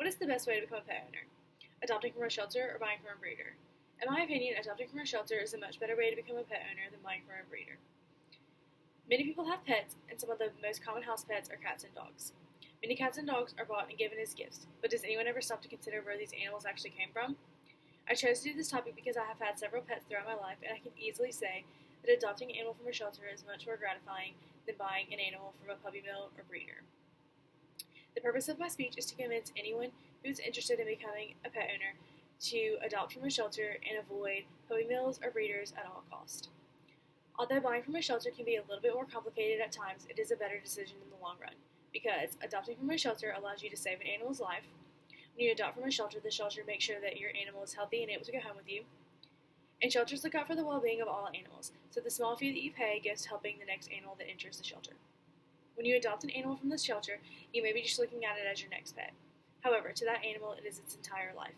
What is the best way to become a pet owner? Adopting from a shelter or buying from a breeder? In my opinion, adopting from a shelter is a much better way to become a pet owner than buying from a breeder. Many people have pets, and some of the most common house pets are cats and dogs. Many cats and dogs are bought and given as gifts, but does anyone ever stop to consider where these animals actually came from? I chose to do this topic because I have had several pets throughout my life, and I can easily say that adopting an animal from a shelter is much more gratifying than buying an animal from a puppy mill or breeder. The purpose of my speech is to convince anyone who is interested in becoming a pet owner to adopt from a shelter and avoid puppy mills or breeders at all costs. Although buying from a shelter can be a little bit more complicated at times, it is a better decision in the long run, because adopting from a shelter allows you to save an animal's life. When you adopt from a shelter, the shelter makes sure that your animal is healthy and able to go home with you. And shelters look out for the well-being of all animals, so the small fee that you pay goes to helping the next animal that enters the shelter. When you adopt an animal from the shelter, you may be just looking at it as your next pet. However, to that animal, it is its entire life.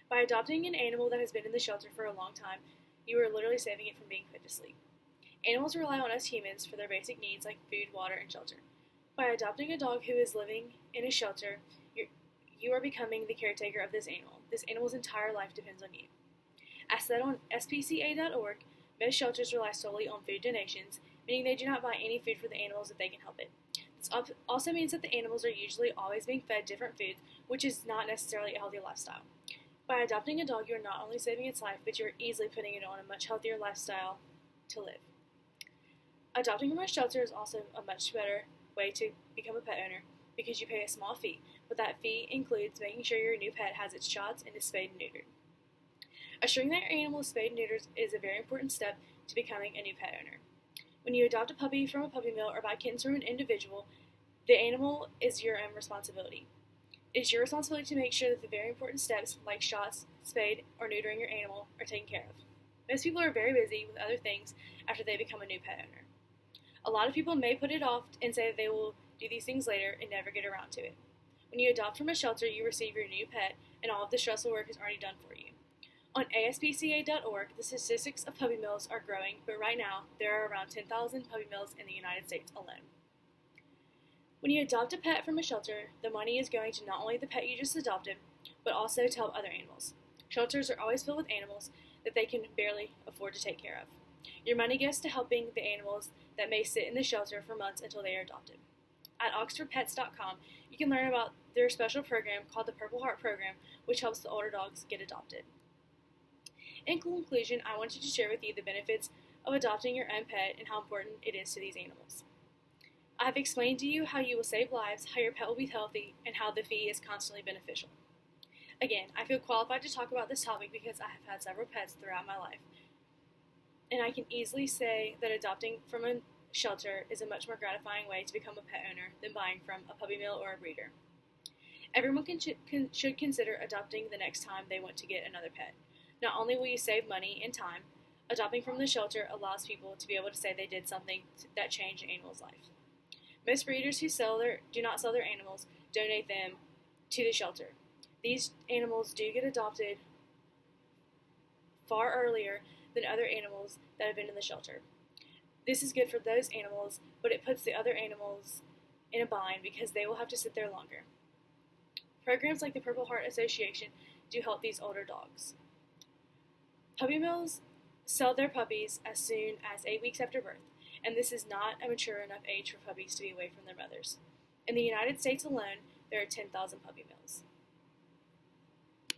By adopting an animal that has been in the shelter for a long time, you are literally saving it from being put to sleep. Animals rely on us humans for their basic needs like food, water, and shelter. By adopting a dog who is living in a shelter, you are becoming the caretaker of this animal. This animal's entire life depends on you. As said on spca.org, most shelters rely solely on food donations, meaning they do not buy any food for the animals if they can help it. This also means that the animals are usually always being fed different foods, which is not necessarily a healthy lifestyle. By adopting a dog, you are not only saving its life, but you are easily putting it on a much healthier lifestyle to live. Adopting from a shelter is also a much better way to become a pet owner because you pay a small fee, but that fee includes making sure your new pet has its shots and is spayed and neutered. Assuring that your animal is spayed and neutered is a very important step to becoming a new pet owner. When you adopt a puppy from a puppy mill or buy kittens from an individual, the animal is your own responsibility. It is your responsibility to make sure that the very important steps, like shots, spade, or neutering your animal, are taken care of. Most people are very busy with other things after they become a new pet owner. A lot of people may put it off and say that they will do these things later and never get around to it. When you adopt from a shelter, you receive your new pet, and all of the stressful work is already done for you. On ASPCA.org, the statistics of puppy mills are growing, but right now, there are around 10,000 puppy mills in the United States alone. When you adopt a pet from a shelter, the money is going to not only the pet you just adopted, but also to help other animals. Shelters are always filled with animals that they can barely afford to take care of. Your money goes to helping the animals that may sit in the shelter for months until they are adopted. At OxfordPets.com, you can learn about their special program called the Purple Heart Program, which helps the older dogs get adopted. In conclusion, I wanted to share with you the benefits of adopting your own pet and how important it is to these animals. I have explained to you how you will save lives, how your pet will be healthy, and how the fee is constantly beneficial. Again, I feel qualified to talk about this topic because I have had several pets throughout my life. And I can easily say that adopting from a shelter is a much more gratifying way to become a pet owner than buying from a puppy mill or a breeder. Everyone should consider adopting the next time they want to get another pet. Not only will you save money and time, adopting from the shelter allows people to be able to say they did something that changed an animal's life. Most breeders who do not sell their animals donate them to the shelter. These animals do get adopted far earlier than other animals that have been in the shelter. This is good for those animals, but it puts the other animals in a bind because they will have to sit there longer. Programs like the Purple Heart Association do help these older dogs. Puppy mills sell their puppies as soon as 8 weeks after birth, and this is not a mature enough age for puppies to be away from their mothers. In the United States alone, there are 10,000 puppy mills.